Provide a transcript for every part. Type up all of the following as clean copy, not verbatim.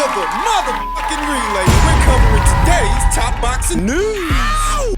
to the motherfucking relay. We're covering today's top boxing news.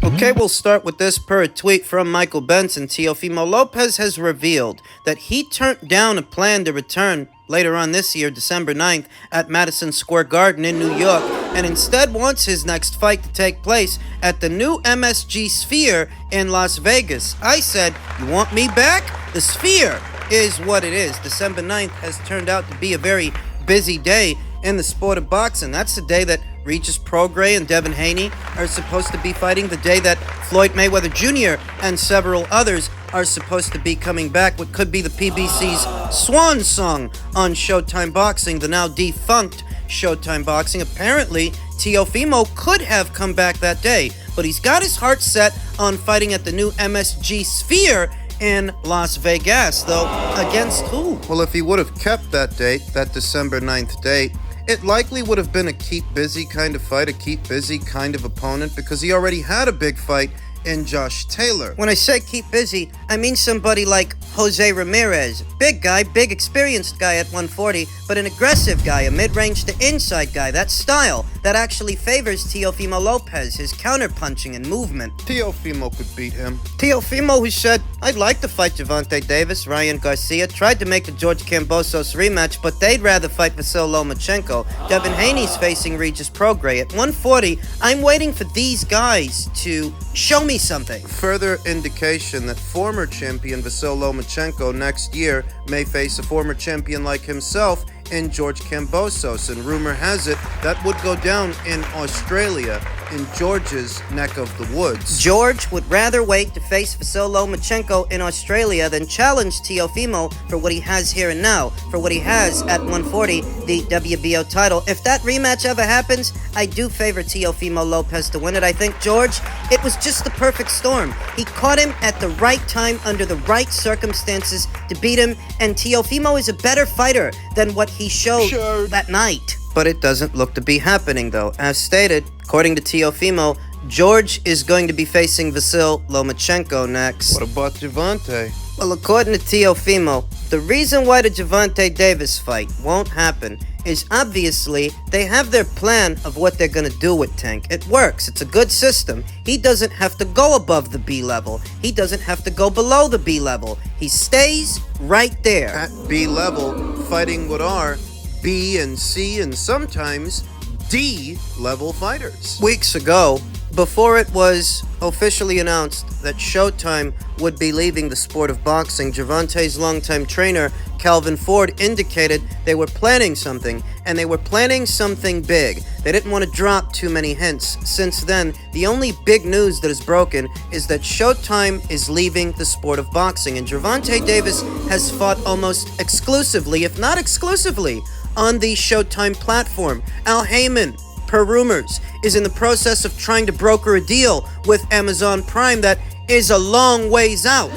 Okay, we'll start with this per a tweet from Michael Benson. Teofimo Lopez has revealed that he turned down a plan to return later on this year, December 9th, at Madison Square Garden in New York, and instead wants his next fight to take place at the new MSG Sphere in Las Vegas. I said, you want me back? The Sphere is what it is. December 9th has turned out to be a very busy day in the sport of boxing. That's the day that Regis Prograis and Devin Haney are supposed to be fighting, the day that Floyd Mayweather Jr. and several others are supposed to be coming back, what could be the PBC's swan song on Showtime Boxing, the now defunct Showtime Boxing. Apparently, Teofimo could have come back that day, but he's got his heart set on fighting at the new MSG Sphere in Las Vegas, though against who? Well, if he would have kept that date, that December 9th date, it likely would have been a keep busy kind of fight, a keep busy kind of opponent, because he already had a big fight in Josh Taylor. When I say keep busy, I mean somebody like Jose Ramirez. Big guy, big experienced guy at 140, but an aggressive guy, a mid-range to inside guy. That style that actually favors Teofimo Lopez, his counter-punching and movement. Teofimo could beat him. Teofimo, who said, I'd like to fight Gervonta Davis, Ryan Garcia, tried to make the George Kambosos rematch, but they'd rather fight Vasyl Lomachenko. Devin Haney's facing Regis Prograis. At 140, I'm waiting for these guys to show me something. Further indication that former champion Vasyl Lomachenko next year may face a former champion like himself in George Kambosos, and rumor has it that would go down in Australia, in George's neck of the woods. George would rather wait to face Vasyl Lomachenko in Australia than challenge Teofimo for what he has here and now, for what he has at 140, the WBO title. If that rematch ever happens, I do favor Teofimo Lopez to win it. I think George, it was just the perfect storm. He caught him at the right time, under the right circumstances to beat him, and Teofimo is a better fighter than what he showed that night. But it doesn't look to be happening, though. As stated, according to Teofimo, George is going to be facing Vasyl Lomachenko next. What about Gervonta? Well, according to Teofimo, the reason why the Gervonta Davis fight won't happen is obviously they have their plan of what they're going to do with Tank. It works. It's a good system. He doesn't have to go above the B level. He doesn't have to go below the B level. He stays right there at B level, fighting what are B and C and sometimes D level fighters. Weeks ago, before it was officially announced that Showtime would be leaving the sport of boxing, Gervonta's longtime trainer, Calvin Ford, indicated they were planning something, and they were planning something big. They didn't want to drop too many hints. Since then, the only big news that is broken is that Showtime is leaving the sport of boxing, and Gervonta Davis has fought almost exclusively, if not exclusively, on the Showtime platform. Al Heyman, per rumors, is in the process of trying to broker a deal with Amazon Prime that is a long ways out,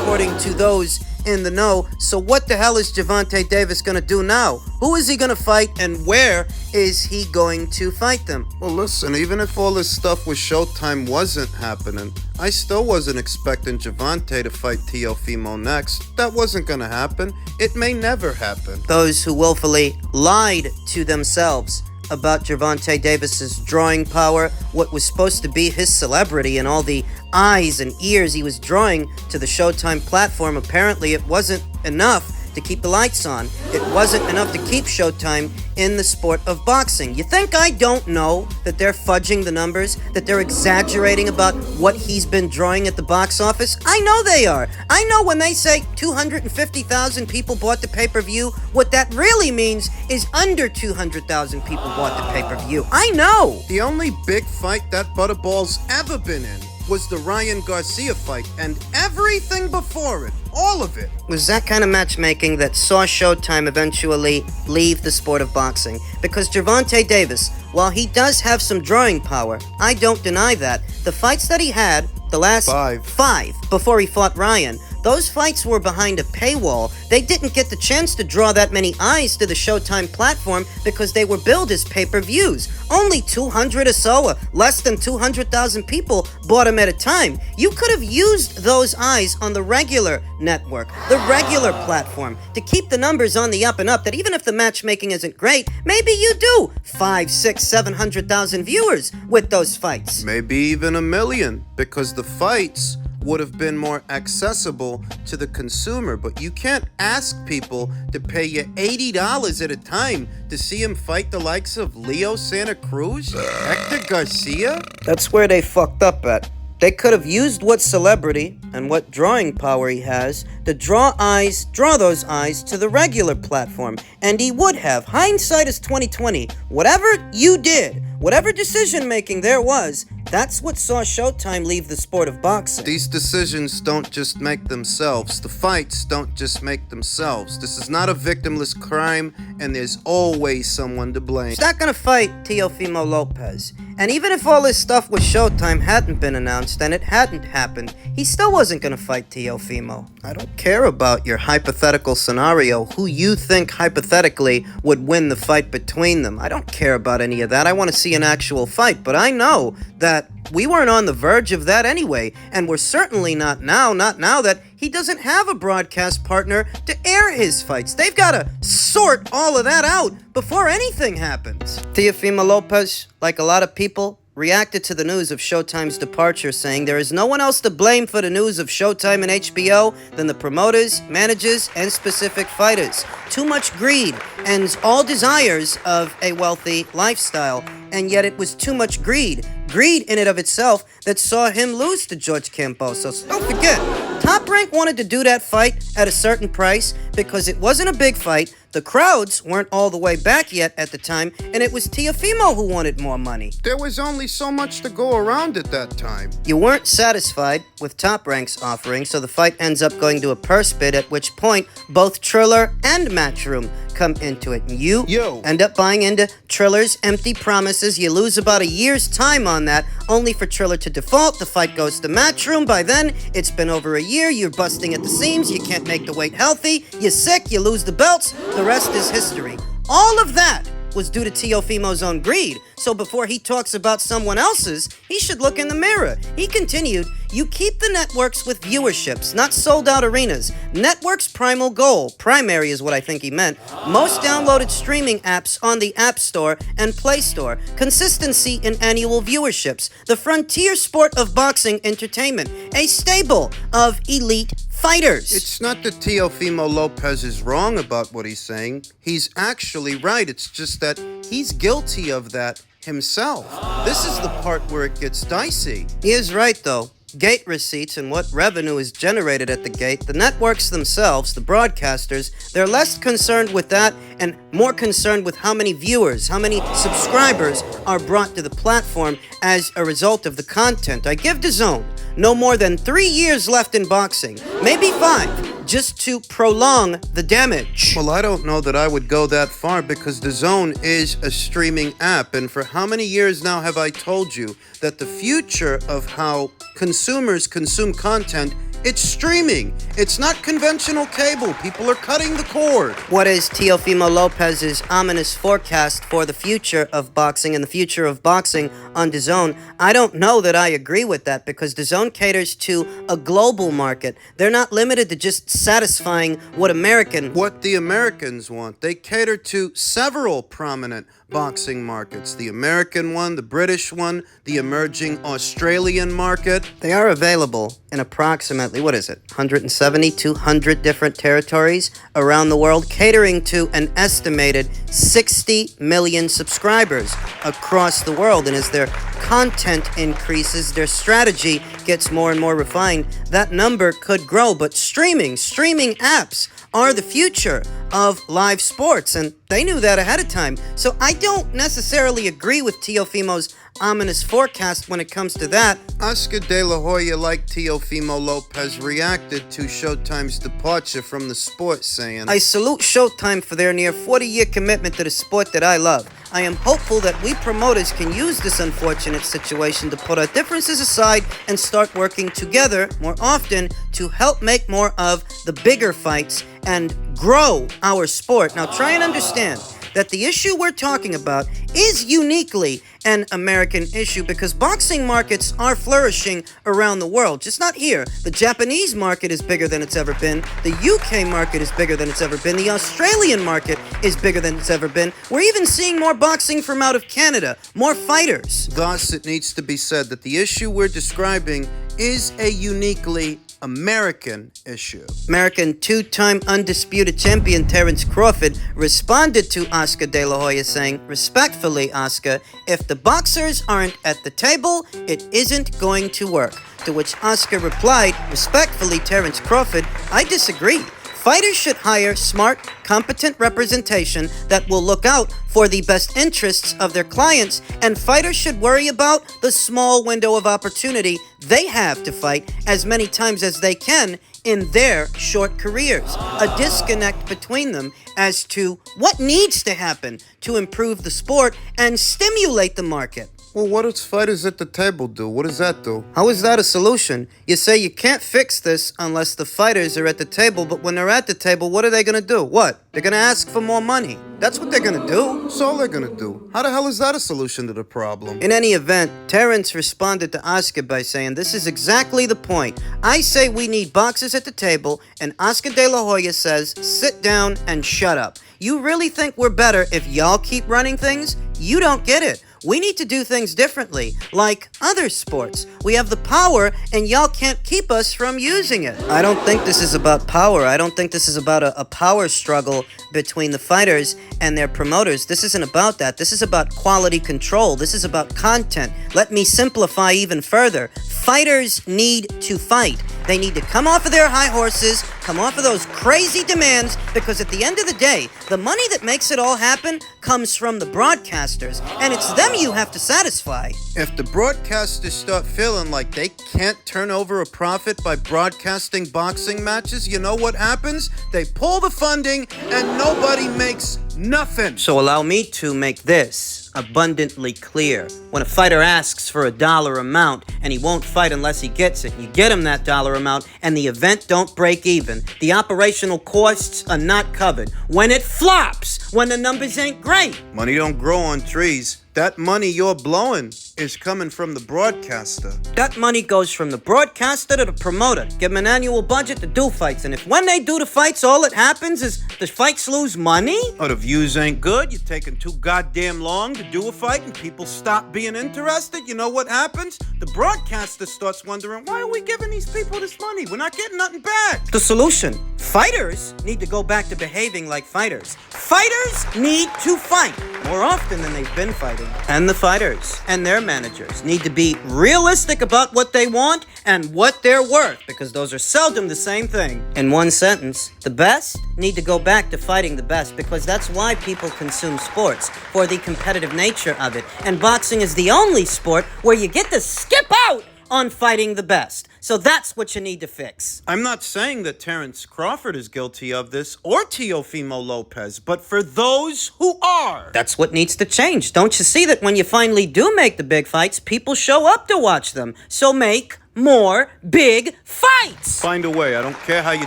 according to those in the know. So what the hell is Gervonta Davis going to do now? Who is he going to fight, and where is he going to fight them? Well, listen, even if all this stuff with Showtime wasn't happening, I still wasn't expecting Gervonta to fight Teofimo next. That wasn't going to happen. It may never happen. Those who willfully lied to themselves about Gervonta Davis's drawing power, what was supposed to be his celebrity, and all the eyes and ears he was drawing to the Showtime platform. Apparently it wasn't enough to keep the lights on. It wasn't enough to keep Showtime in the sport of boxing. You think I don't know that they're fudging the numbers, that they're exaggerating about what he's been drawing at the box office? I know they are. I know when they say 250,000 people bought the pay-per-view, what that really means is under 200,000 people bought the pay-per-view. I know. The only big fight that Butterball's ever been in was the Ryan Garcia fight, and everything before it, all of it, was that kind of matchmaking that saw Showtime eventually leave the sport of boxing. Because Gervonta Davis, while he does have some drawing power, I don't deny that, the fights that he had, the last five before he fought Ryan, Those fights were behind a paywall. They didn't get the chance to draw that many eyes to the Showtime platform because they were billed as pay-per-views. Only 200 or so, less than 200,000 people bought them at a time. You could have used those eyes on the regular network, the regular platform, to keep the numbers on the up and up, that even if the matchmaking isn't great, maybe you do 5, 6, 700,000 viewers with those fights. Maybe even 1 million, because the fights would have been more accessible to the consumer. But you can't ask people to pay you $80 at a time to see him fight the likes of Leo Santa Cruz, Hector Garcia. That's where they fucked up at. They could have used what celebrity and what drawing power he has to draw those eyes to the regular platform, and he would have. Hindsight is 2020. Whatever you did, whatever decision making there was, that's what saw Showtime leave the sport of boxing. These decisions don't just make themselves. The fights don't just make themselves. This is not a victimless crime, and there's always someone to blame. He's not gonna fight Teofimo Lopez. And even if all this stuff with Showtime hadn't been announced and it hadn't happened, he still wasn't gonna fight Teofimo. I don't care about your hypothetical scenario, who you think hypothetically would win the fight between them. I don't care about any of that. I want to see an actual fight, but I know that we weren't on the verge of that anyway, and we're certainly not now that he doesn't have a broadcast partner to air his fights. They've got to sort all of that out before anything happens. Teofimo Lopez, like a lot of people, reacted to the news of Showtime's departure, saying there is no one else to blame for the news of Showtime and HBO than the promoters, managers, and specific fighters. Too much greed ends all desires of a wealthy lifestyle, and yet it was too much greed in and of itself, that saw him lose to George Kambosos. Don't forget, Top Rank wanted to do that fight at a certain price because it wasn't a big fight, the crowds weren't all the way back yet at the time, and it was Teofimo who wanted more money. There was only so much to go around at that time. You weren't satisfied with Top Rank's offering, so the fight ends up going to a purse bid, at which point both Triller and Matchroom come into it. And you end up buying into Triller's empty promises. You lose about a year's time on that, only for Triller to default. The fight goes to Matchroom. By then, it's been over a year. You're busting at the seams. You can't make the weight healthy. You're sick. You lose the belts. The rest is history. All of that was due to Teofimo's own greed. So before he talks about someone else's, he should look in the mirror. He continued, you keep the networks with viewerships, not sold-out arenas. Network's primal goal, primary is what I think he meant, most downloaded streaming apps on the App Store and Play Store, consistency in annual viewerships, the frontier sport of boxing entertainment, a stable of elite fighters. It's not that Teofimo Lopez is wrong about what he's saying. He's actually right. It's just that he's guilty of that himself. This is the part where it gets dicey. He is right, though. Gate receipts and what revenue is generated at the gate, the networks themselves, the broadcasters, they're less concerned with that and more concerned with how many viewers, how many subscribers are brought to the platform as a result of the content. I give DAZN no more than 3 years left in boxing, maybe 5, just to prolong the damage. Well, I don't know that I would go that far, because DAZN is a streaming app, and for how many years now have I told you that the future of how consumers consume content, it's streaming. It's not conventional cable. People are cutting the cord. What is Teofimo Lopez's ominous forecast for the future of boxing and the future of boxing on DAZN? I don't know that I agree with that, because DAZN caters to a global market. They're not limited to just satisfying what the Americans want. They cater to several prominent boxing markets. The American one, the British one, the emerging Australian market. They are available in approximately, 170, 200 different territories around the world, catering to an estimated 60 million subscribers across the world. And as their content increases, their strategy gets more and more refined, that number could grow. But streaming apps are the future of live sports, and they knew that ahead of time. So I don't necessarily agree with Teofimo's ominous forecast when it comes to that. Oscar De La Hoya, like Teofimo Lopez, reacted to Showtime's departure from the sport, saying, I salute Showtime for their near 40-year commitment to the sport that I love. I am hopeful that we promoters can use this unfortunate situation to put our differences aside and start working together more often to help make more of the bigger fights and grow our sport. Now try and understand that the issue we're talking about is uniquely an American issue because boxing markets are flourishing around the world, just not here. The Japanese market is bigger than it's ever been. The UK market is bigger than it's ever been. The Australian market is bigger than it's ever been. We're even seeing more boxing from out of Canada, more fighters. Thus, it needs to be said that the issue we're describing is a uniquely American issue. American two-time undisputed champion Terence Crawford responded to Oscar De La Hoya saying, "Respectfully, Oscar, if the boxers aren't at the table, it isn't going to work." To which Oscar replied, "Respectfully, Terence Crawford, I disagree. Fighters should hire smart, competent representation that will look out for the best interests of their clients, and fighters should worry about the small window of opportunity they have to fight as many times as they can in their short careers. A disconnect between them as to what needs to happen to improve the sport and stimulate the market." Well, what does fighters at the table do? What does that do? How is that a solution? You say you can't fix this unless the fighters are at the table, but when they're at the table, what are they gonna do? What? They're gonna ask for more money. That's what they're gonna do. That's all they're gonna do. How the hell is that a solution to the problem? In any event, Terence responded to Oscar by saying, "This is exactly the point. I say we need boxers at the table, and Oscar De La Hoya says, sit down and shut up. You really think we're better if y'all keep running things? You don't get it. We need to do things differently, like other sports. We have the power, and y'all can't keep us from using it." I don't think this is about power. I don't think this is about a power struggle between the fighters and their promoters. This isn't about that. This is about quality control. This is about content. Let me simplify even further. Fighters need to fight. They need to come off of their high horses, come off of those crazy demands, because at the end of the day, the money that makes it all happen comes from the broadcasters, and it's them you have to satisfy. If the broadcasters start feeling like they can't turn over a profit by broadcasting boxing matches, you know what happens? They pull the funding and nobody makes nothing. So allow me to make this abundantly clear. When a fighter asks for a dollar amount and he won't fight unless he gets it, you get him that dollar amount and the event don't break even. The operational costs are not covered. When it flops, when the numbers ain't great. Money don't grow on trees. That money you're blowing is coming from the broadcaster. That money goes from the broadcaster to the promoter. Give them an annual budget to do fights, and if when they do the fights, all that happens is the fights lose money? Oh, the views ain't good. You're taking too goddamn long to do a fight and people stop being interested. You know what happens? The broadcaster starts wondering, why are we giving these people this money? We're not getting nothing back. The solution: fighters need to go back to behaving like fighters. Fighters need to fight more often than they've been fighting. And the fighters and their managers need to be realistic about what they want and what they're worth, because those are seldom the same thing. In one sentence, the best need to go back to fighting the best, because that's why people consume sports, for the competitive nature of it. And boxing is the only sport where you get to skip out on fighting the best. So that's what you need to fix. I'm not saying that Terence Crawford is guilty of this, or Teofimo Lopez, but for those who are. That's what needs to change. Don't you see that when you finally do make the big fights, people show up to watch them? So make more big fights. Find a way. I don't care how you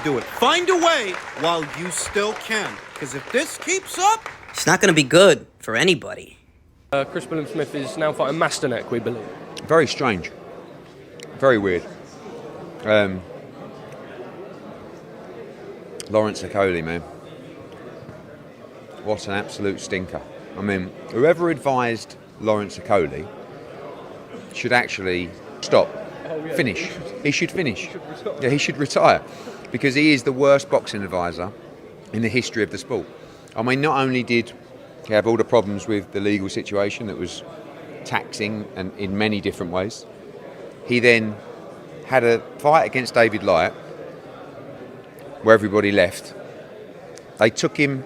do it. Find a way while you still can. Because if this keeps up, it's not going to be good for anybody. Chris Smith is now fighting Masterneck, we believe. Very strange. Very weird. Lawrence Okolie, man. What an absolute stinker. I mean, whoever advised Lawrence Okolie should actually stop. Finish. He should finish. Yeah, he should retire. Because he is the worst boxing advisor in the history of the sport. I mean, not only did he have all the problems with the legal situation that was taxing and in many different ways, he then had a fight against David Light where everybody left. They took him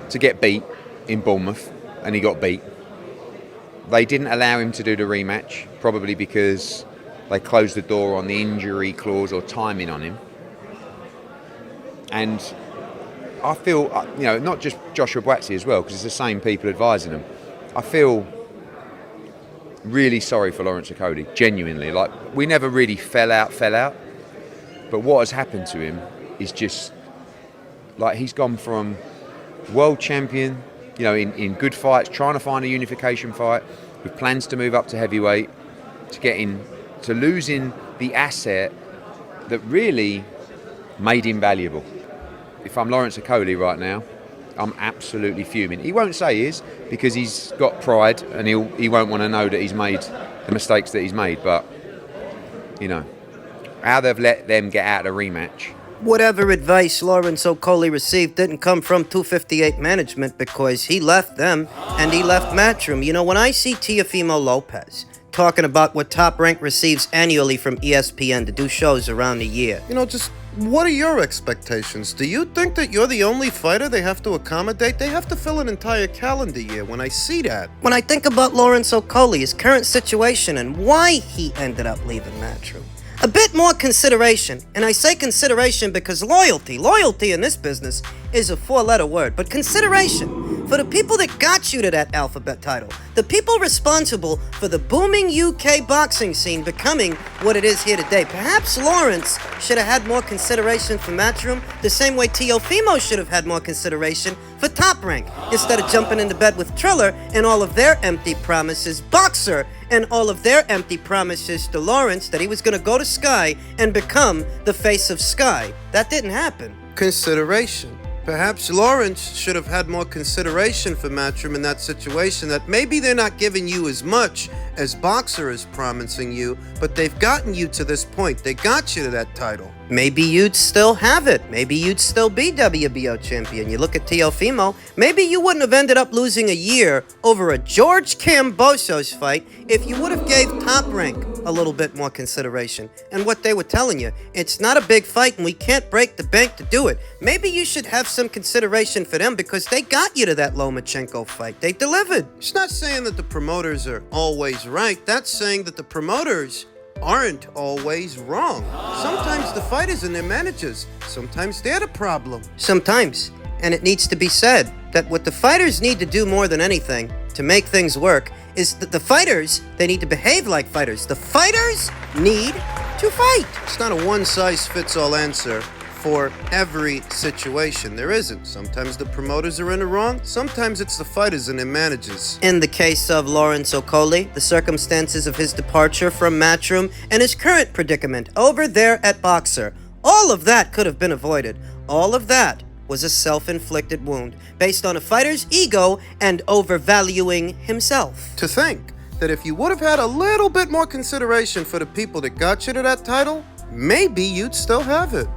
to get beat in Bournemouth and he got beat. They didn't allow him to do the rematch, probably because they closed the door on the injury clause or timing on him. And I feel, not just Joshua Buatsi as well, because it's the same people advising him. I feel really sorry for Lawrence Okolie, genuinely. Like, we never really fell out. But what has happened to him is just, like, he's gone from world champion, you know, in good fights, trying to find a unification fight, with plans to move up to heavyweight, to losing the asset that really made him valuable. If I'm Lawrence Okolie right now, I'm absolutely fuming. He won't say he is, because he's got pride and he won't want to know that he's made the mistakes that he's made. But, you know, how they've let them get out of the rematch. Whatever advice Lawrence Okolie received didn't come from 258 management, because he left them and he left Matchroom. You know, when I see Teofimo Lopez talking about what Top Rank receives annually from ESPN to do shows around the year, You know, just what are your expectations? Do you think that you're the only fighter they have to accommodate? They have to fill an entire calendar year. When I see that, when I think about Lawrence Okolie, his current situation, and why he ended up leaving Matchroom, a bit more consideration. And I say consideration because loyalty in this business is a four-letter word, but consideration for the people that got you to that alphabet title, the people responsible for the booming UK boxing scene becoming what it is here today. Perhaps Lawrence should have had more consideration for Matchroom, the same way Teofimo should have had more consideration for Top Rank, instead of jumping into bed with Triller and all of their empty promises, Boxer and all of their empty promises to Lawrence that he was going to go to Sky and become the face of Sky. That didn't happen. consideration. Perhaps Lawrence should have had more consideration for Matchroom in that situation, that maybe they're not giving you as much as Boxer is promising you, but they've gotten you to this point. They got you to that title. Maybe you'd still have it. Maybe you'd still be WBO champion. You look at Teofimo, maybe you wouldn't have ended up losing a year over a George Kambosos fight if you would have gave Top Rank a little bit more consideration. And what they were telling you, it's not a big fight and we can't break the bank to do it. Maybe you should have some consideration for them, because they got you to that Lomachenko fight. They delivered. It's not saying that the promoters are always right. That's saying that the promoters aren't always wrong. Sometimes the fighters and their managers, sometimes they're the problem. Sometimes. And it needs to be said that what the fighters need to do more than anything to make things work is that the fighters, they need to behave like fighters. The fighters need to fight. It's not a one-size-fits-all answer for every situation. There isn't. Sometimes the promoters are in the wrong. Sometimes it's the fighters and their managers. In the case of Lawrence Okolie, the circumstances of his departure from Matchroom and his current predicament over there at Boxer, all of that could have been avoided. All of that was a self-inflicted wound based on a fighter's ego and overvaluing himself. To think that if you would have had a little bit more consideration for the people that got you to that title, maybe you'd still have it.